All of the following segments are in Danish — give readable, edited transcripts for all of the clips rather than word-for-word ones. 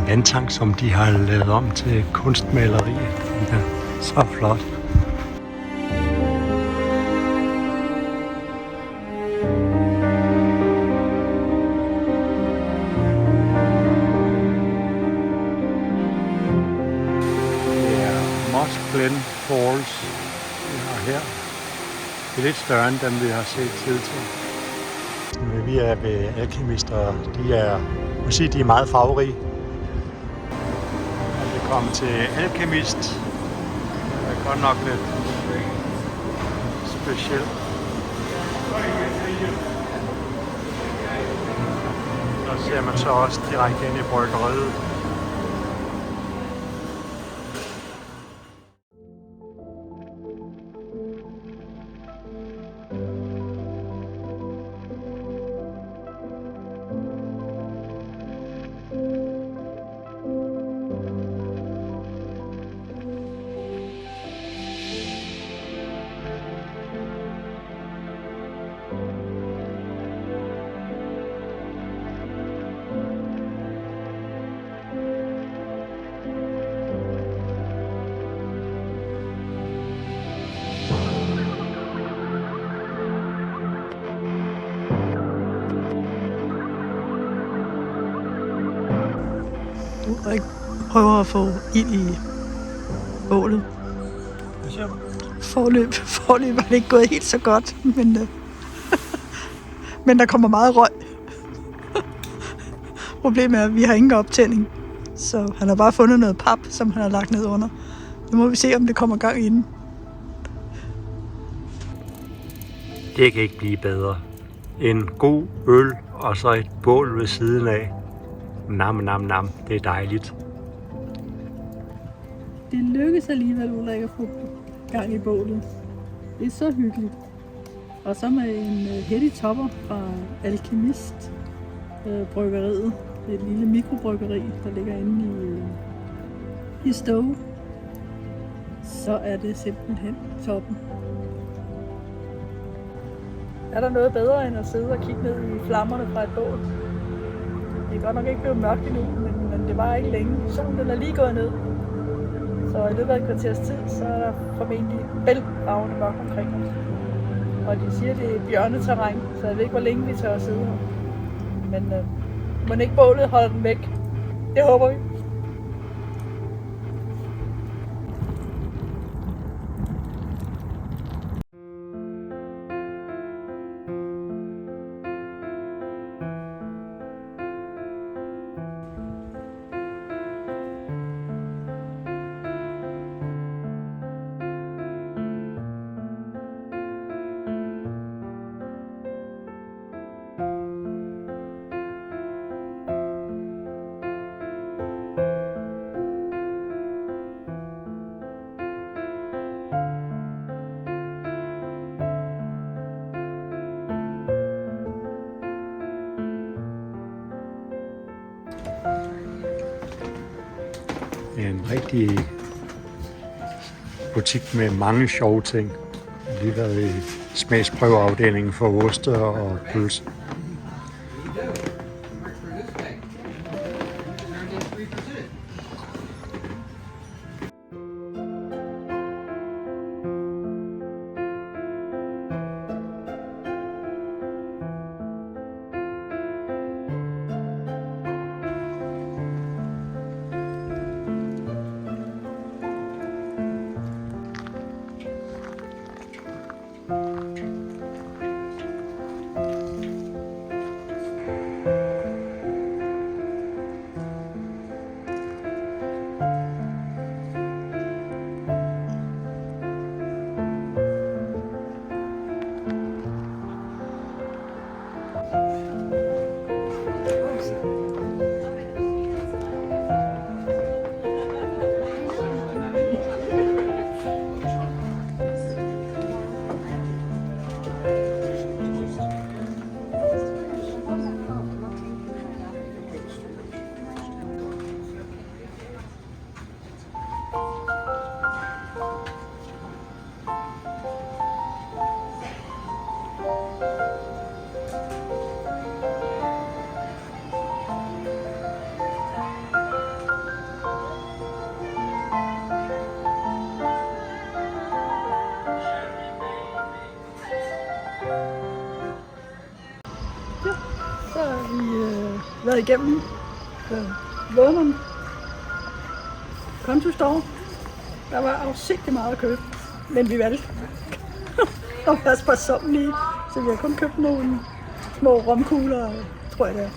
vandtank, som de har lavet om til kunstmaleri. Den er så flot. Det er Moss Glen Falls, vi har her. Det er lidt større end dem, vi har set tidligere. Vi er ved Alkymist, og de er meget farverige. Og vi kommer til Alkymist. Det er godt nok lidt specielt. Der ser man så også direkte ind i bryggeriet. Ulrik prøver at få ild i bålet. Hvad siger du? Forløb var det ikke gået helt så godt, men der kommer meget røg. Problemet er, at vi har ingen optænding, så han har bare fundet noget pap, som han har lagt ned under. Nu må vi se, om det kommer gang i den. Det kan ikke blive bedre. En god øl og så et bål ved siden af. Nam. Det er dejligt. Det lykkes alligevel, Ulrik, at få gang i bålet. Det er så hyggeligt. Og så med en Hetty Topper fra Alkymist bryggeriet. Det er et lille mikrobryggeri, der ligger inde i Stowe. Så er det simpelthen toppen. Er der noget bedre end at sidde og kigge ned i flammerne fra et bål? Det er godt nok ikke blevet mørkt endnu, men det var ikke længe. Solen den er lige gået ned. Så i løbet af et kvarters tid, så er der formentlig bælragende mørkt omkring os. Og de siger, det er bjørneterræn, så jeg ved ikke, hvor længe vi tør at sidde her. Men må ikke bålet holder den væk. Det håber vi. En rigtig butik med mange sjove ting. Jeg har lige været i smagsprøveafdelingen for oste og pølse. været igennem Vernon Country Store. Der var afsindigt meget at købe, men vi valgte at være sparsommelige, så vi har kun købt nogle små romkugler, tror jeg det er.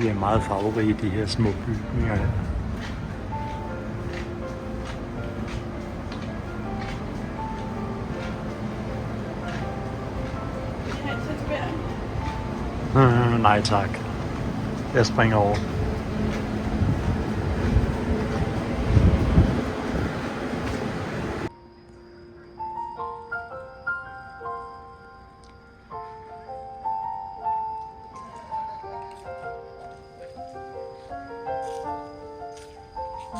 De er meget farverige, de her små bygninger her. Nej tak. Jeg springer over. Jeg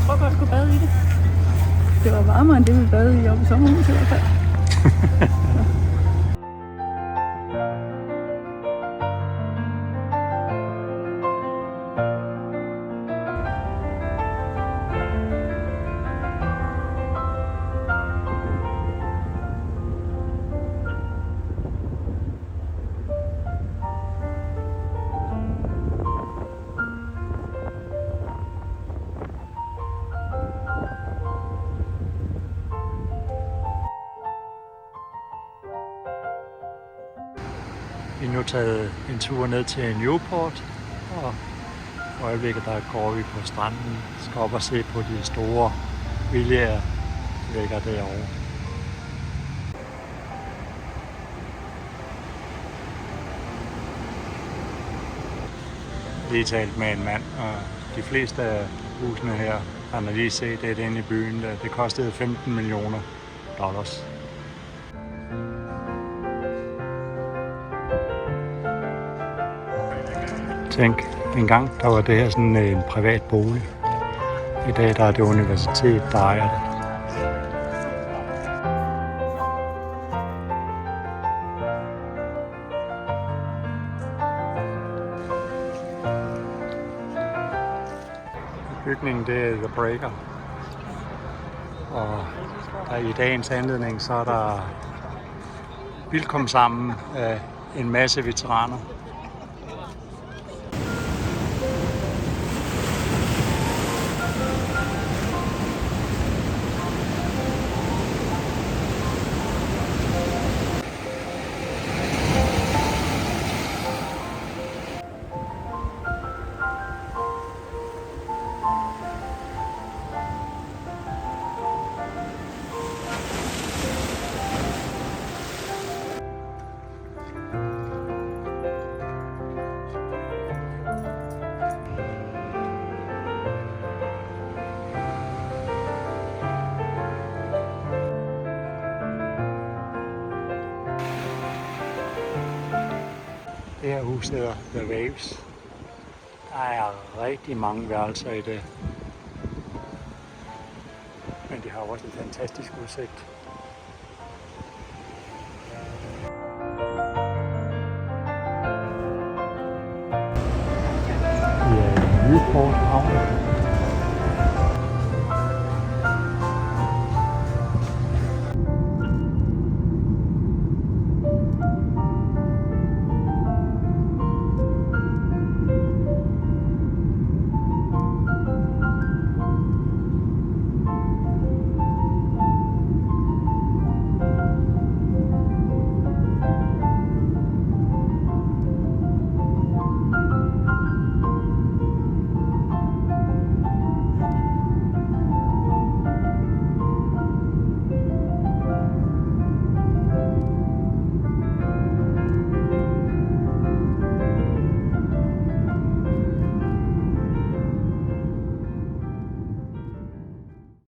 tror godt, jeg skulle bade i det. Det var varmere end det, vi badede i oppe i sommerhuset i hvert fald. Vi er nu taget en tur ned til Newport, og i øjeblikket der går vi på stranden. Skal op og se på de store villaer, der ligger derovre. Lige talt med en mand, og de fleste af husene her, han har lige set det inde i byen, det kostede $15 millioner. Tænk, engang der var det her sådan en privat bolig. I dag der er det universitet, der ejer det. Bygningen det er The Breaker. Og der i dagens anledning så er der bilkom sammen af en masse veteraner. Det her hus hedder The Waves. Der er rigtig mange værelser i det. Men det har også en fantastisk udsigt. Vi er i Newport havn.